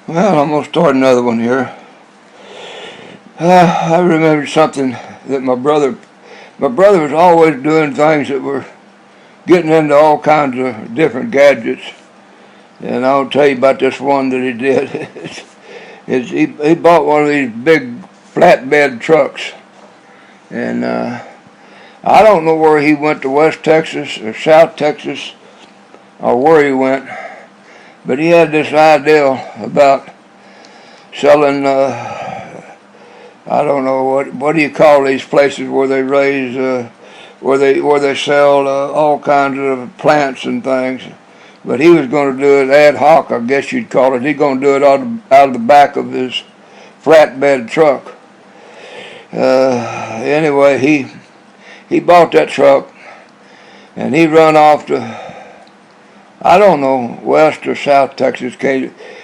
Well, I'm going to start another one here. I remember something that my brother was always doing things that were getting into all kinds of different gadgets. And I'll tell you about this one that he did. He bought one of these big flatbed trucks. And I don't know where he went, to West Texas or South Texas or where he went. But he had this idea about selling, I don't know, what do you call these places where they raise, where they sell all kinds of plants and things. But he was going to do it ad hoc, I guess you'd call it. He's going to do it out of the back of his flatbed truck. Anyway, he bought that truck, and he run off to, I don't know, West or South Texas,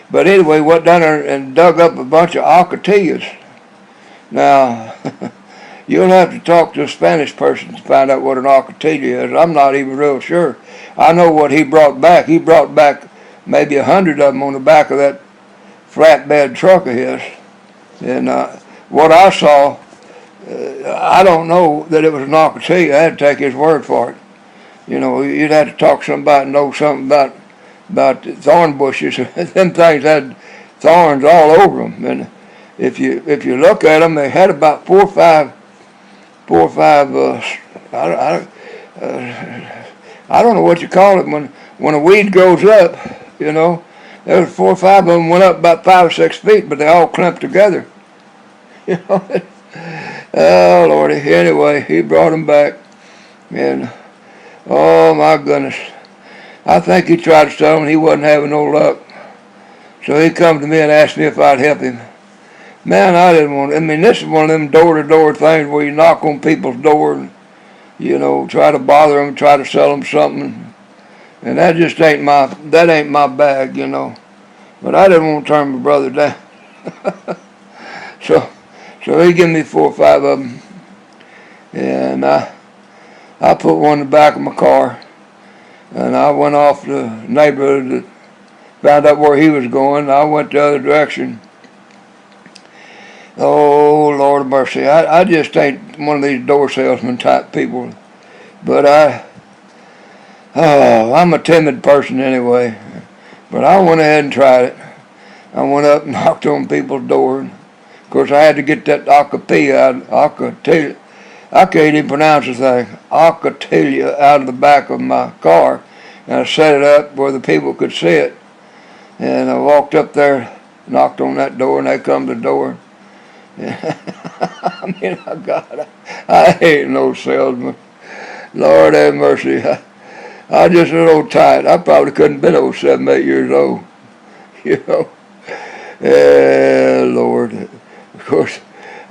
but anyway, went down there and dug up a bunch of ocotillas. Now, you'll have to talk to a Spanish person to find out what an ocatilla is. I'm not even real sure. I know what he brought back. He brought back maybe 100 of them on the back of that flatbed truck of his. And what I saw, I don't know that it was an ocatilla. I had to take his word for it. You know, you'd have to talk to somebody and know something about thorn bushes. Them things had thorns all over them. And if you look at them, they had about four or five. I don't know what you call it when a weed grows up. You know, there was 4 or 5 of them went up about 5 or 6 feet, but they all clumped together. You know, oh Lordy. Anyway, he brought them back, and oh my goodness, I think he tried to sell them. He wasn't having no luck, so he come to me and asked me if I'd help him. Man, I didn't want. I mean, this is one of them door-to-door things where you knock on people's door and, you know, try to bother them, try to sell them something, and that just ain't my bag, you know. But I didn't want to turn my brother down, so he gave me 4 or 5 of them, and I put one in the back of my car, and I went off the neighborhood that found out where he was going. I went the other direction. Oh, Lord of mercy. I just ain't one of these door salesman type people. But I'm a timid person anyway. But I went ahead and tried it. I went up and knocked on people's doors. Of course, I had to get that ocatilla. I can't even pronounce the thing. Ocatilla out of the back of my car. And I set it up where the people could see it. And I walked up there, knocked on that door, and they come to the door. I mean, I ain't no salesman. Lord have mercy. I just a little tight. I probably couldn't have been over 7, 8 years old. You know. Lord. Of course,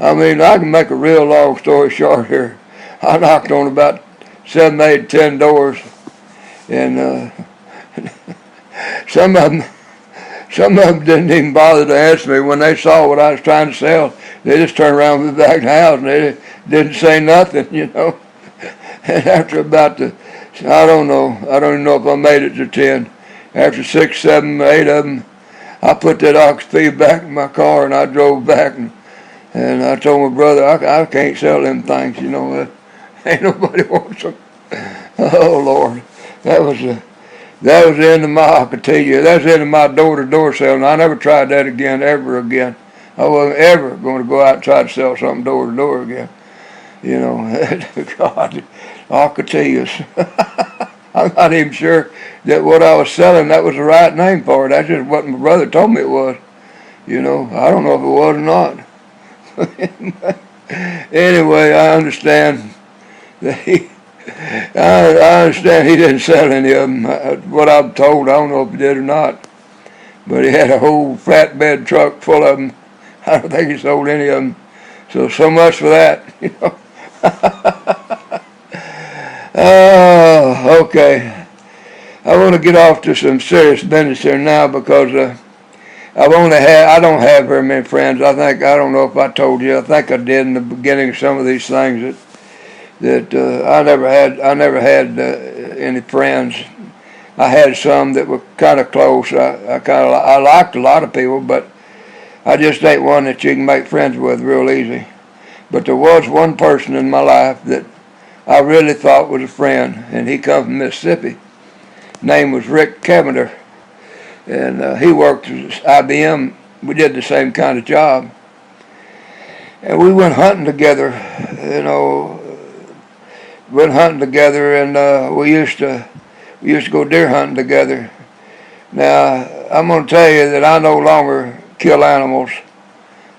I mean, I can make a real long story short here. I knocked on about 7, 8, 10 doors, and some of them didn't even bother to answer me when they saw what I was trying to sell. They just turned around and went back to the house, and they didn't say nothing, you know. And after about I don't even know if I made it to 10. After 6, 7, 8 of them, I put that oxy back in my car, and I drove back, and I told my brother, I can't sell them things, you know. Ain't nobody wants them. Oh, Lord. That was the end of my ocatilla. That was the end of my door-to-door selling. I never tried that again, ever again. I wasn't ever going to go out and try to sell something door-to-door again. You know, God, ocotillas. I'm not even sure that what I was selling, that was the right name for it. That's just what my brother told me it was. You know, I don't know if it was or not. Anyway, I understand that I understand he didn't sell any of them. What I'm told, I don't know if he did or not. But he had a whole flatbed truck full of them. I don't think he sold any of them. So much for that. You know. Okay. I want to get off to some serious business here now because I don't have very many friends. I don't know if I told you. I think I did in the beginning of some of these things that I never had any friends. I had some that were kind of close. I liked a lot of people, but I just ain't one that you can make friends with real easy. But there was one person in my life that I really thought was a friend, and he come from Mississippi. Name was Rick Cavender, and he worked at IBM. We did the same kind of job, and we went hunting together. Went hunting together, and we used to go deer hunting together. Now I'm going to tell you that I no longer kill animals,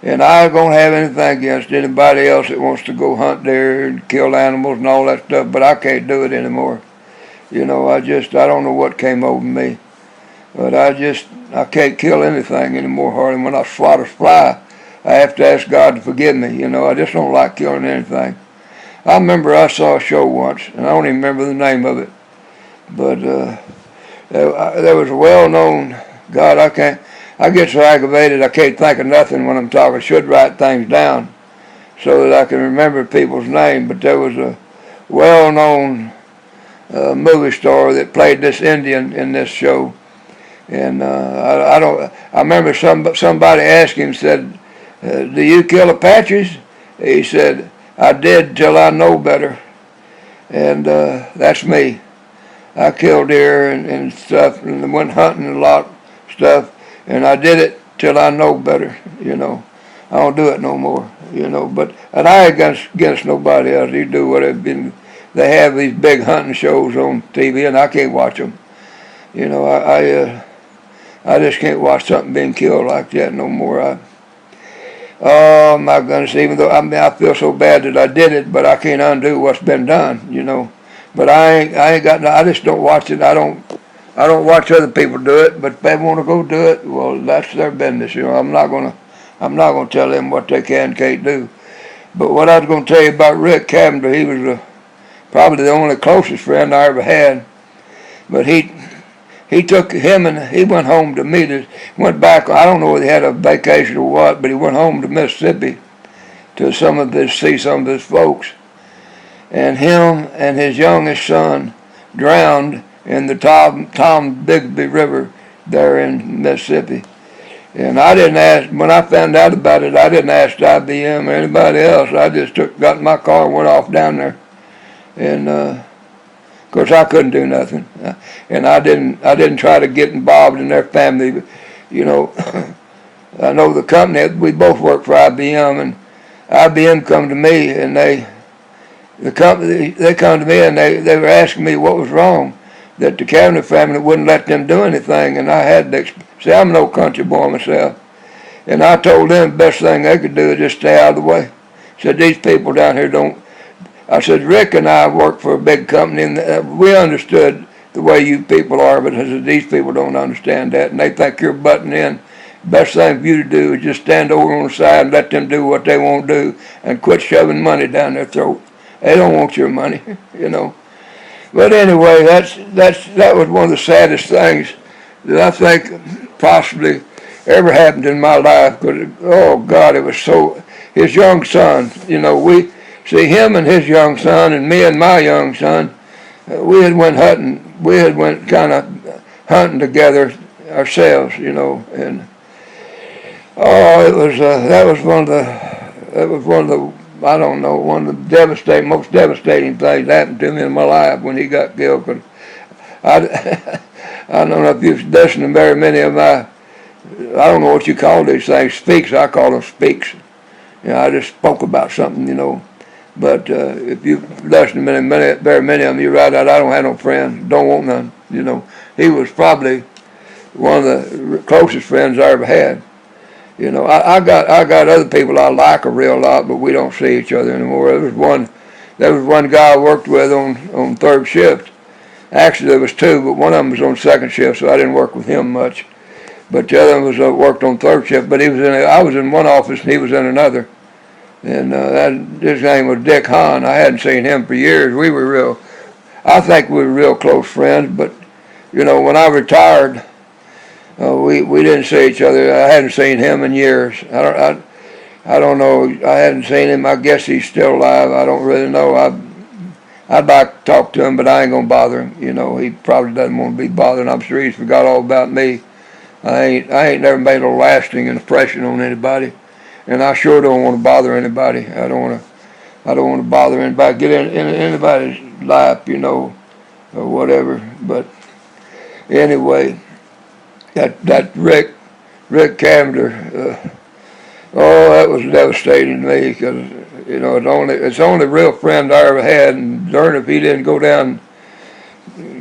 and I don't have anything against anybody else that wants to go hunt deer and kill animals and all that stuff, but I can't do it anymore. I don't know what came over me, but I can't kill anything anymore hardly. When I swat a fly, I have to ask God to forgive me. I just don't like killing anything. I remember I saw a show once, and I don't even remember the name of it, but there was a well-known, God, I get so aggravated I can't think of nothing when I'm talking. I should write things down so that I can remember people's names, but there was a well-known movie star that played this Indian in this show, and I remember somebody asked him, said, do you kill Apaches? He said, I did till I know better, and that's me. I killed deer and stuff, and went hunting a lot of stuff, and I did it till I know better. I don't do it no more. And I ain't against nobody else. You do whatever. They have these big hunting shows on TV, and I can't watch them. I just can't watch something being killed like that no more. Oh my goodness! Even though I feel so bad that I did it, but I can't undo what's been done. But I ain't got. I just don't watch it. I don't watch other people do it. But if they want to go do it, well, that's their business. I'm not gonna tell them what they can and can't do. But what I was gonna tell you about Rick Cavender, he was probably the only closest friend I ever had. But he took him and he went home to meet us. Went back. I don't know if he had a vacation or what, but he went home to Mississippi to see some of his folks. And him and his youngest son drowned in the Tom Bigsby River there in Mississippi. And I didn't ask, when I found out about it, I didn't ask IBM or anybody else. I just got in my car and went off down there. And of course I couldn't do nothing. And I didn't try to get involved in their family. I know the company, we both worked for IBM, and IBM come to me, and they come to me and they were asking me what was wrong, that the Cavender family wouldn't let them do anything, and I had to say I'm no country boy myself, and I told them the best thing they could do is just stay out of the way. Said these people down here don't. I said Rick and I work for a big company, and we understood the way you people are, but I said these people don't understand that, and they think you're butting in. Best thing for you to do is just stand over on the side and let them do what they won't do, and quit shoving money down their throat. They don't want your money, But anyway, that was one of the saddest things that I think possibly ever happened in my life. Because oh God, it was so. His young son, we see him and his young son, and me and my young son. We had went hunting. We had went kind of hunting together ourselves, and that was one of the. I don't know, one of the most devastating things that happened to me in my life when he got killed. Cause I don't know if you've listened to very many of my, I don't know what you call these things, speaks. I call them speaks. I just spoke about something, But if you listen to very many of them, you're right out. I don't have no friends, don't want none. He was probably one of the closest friends I ever had. I got other people I like a real lot, but we don't see each other anymore. There was one guy I worked with on third shift. Actually, there was two, but one of them was on second shift, so I didn't work with him much. But the other one was worked on third shift. But I was in one office and he was in another. And his name was Dick Hahn. I hadn't seen him for years. I think we were real close friends. But when I retired. We didn't see each other. I hadn't seen him in years. I don't know. I hadn't seen him. I guess he's still alive. I don't really know. I'd like to talk to him, but I ain't gonna bother him. You know, he probably doesn't want to be bothered. I'm sure he's forgot all about me. I ain't never made a lasting impression on anybody, and I sure don't want to bother anybody. I don't want to bother anybody, get in anybody's life, you know, or whatever. But anyway, that Rick Cavender, oh, that was devastating to me because, you know, it's the only real friend I ever had, and darn if he didn't go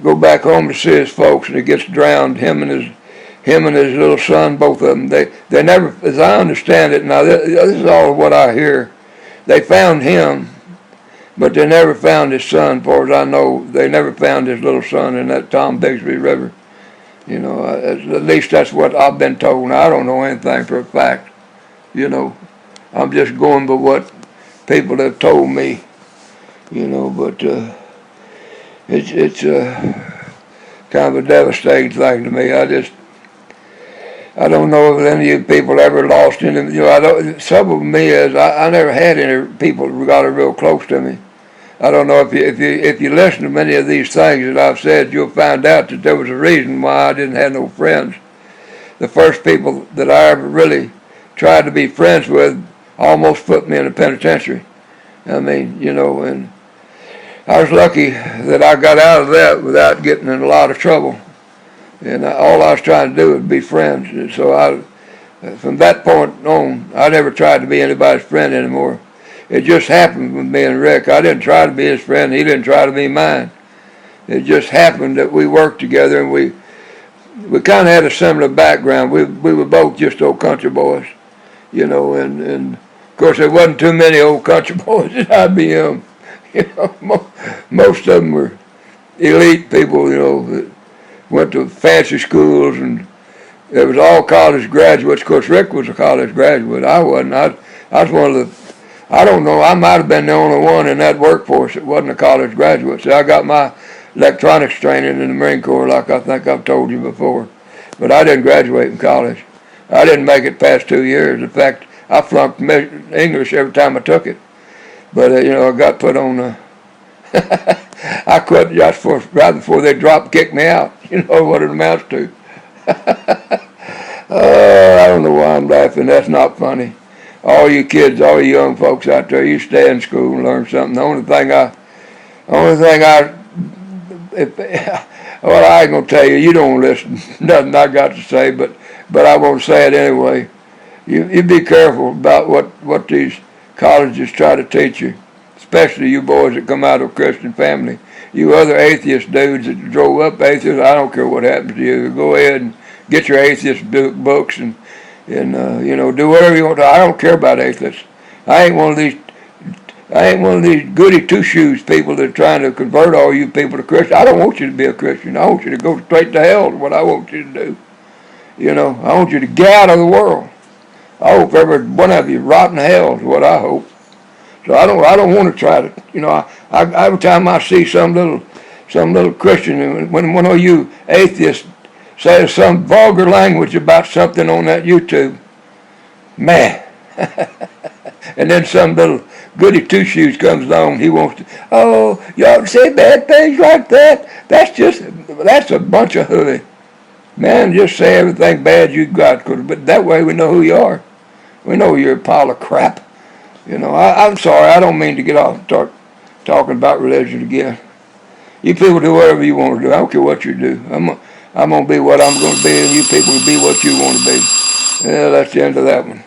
go back home to see his folks, and he gets drowned. Him and his little son, both of them. They never, as I understand it now, this is all what I hear. They found him, but they never found his son. As far as I know, they never found his little son in that Tom Bigsby River. You know, at least that's what I've been told. Now, I don't know anything for a fact. You know, I'm just going by what people have told me. You know, but it's kind of a devastating thing to me. I don't know if any of you people ever lost any. You know, some of me is I never had any people who got real close to me. I don't know if you listen to many of these things that I've said, you'll find out that there was a reason why I didn't have no friends. The first people that I ever really tried to be friends with almost put me in a penitentiary. I mean, you know, and I was lucky that I got out of that without getting in a lot of trouble. And all I was trying to do was be friends. And so from that point on, I never tried to be anybody's friend anymore. It just happened with me and Rick. I didn't try to be his friend. He didn't try to be mine. It just happened that we worked together, and we kind of had a similar background. We were both just old country boys, you know, and of course there wasn't too many old country boys at IBM. You know, most of them were elite people, you know, that went to fancy schools, and it was all college graduates. Of course, Rick was a college graduate. I wasn't. I was one of the, I don't know, I might have been the only one in that workforce that wasn't a college graduate. See, I got my electronics training in the Marine Corps, like I think I've told you before. But I didn't graduate from college. I didn't make it past 2 years. In fact, I flunked English every time I took it. But, you know, I got put on I quit just right before they kicked me out. You know what it amounts to. Oh, I don't know why I'm laughing. That's not funny. All you kids, all you young folks out there, you stay in school and learn something. The only thing well, I ain't gonna tell you. You don't listen. Nothing I got to say, but I won't say it anyway. You be careful about what these colleges try to teach you, especially you boys that come out of a Christian family. You other atheist dudes that drove up atheists, I don't care what happens to you. Go ahead and get your atheist books and you know, do whatever you want to. I don't care about atheists. I ain't one of these goody two-shoes people that are trying to convert all you people to Christian. I don't want you to be a Christian. I want you to go straight to hell is what I want you to do. You know, I want you to get out of the world. I hope every one of you rot in hell is what I hope. So I don't want to try to, you know, every time I see some little Christian, when one of you atheists says some vulgar language about something on that YouTube, man. And then some little goody two-shoes comes along, he wants to, oh, you ought to say bad things like that. That's a bunch of hooey. Man, just say everything bad you got, but that way we know who you are. We know you're a pile of crap. You know, I'm sorry, I don't mean to get off and start talking about religion again. You people do whatever you want to do. I don't care what you do. I'm going to be what I'm going to be, and you people will be what you want to be. Yeah, that's the end of that one.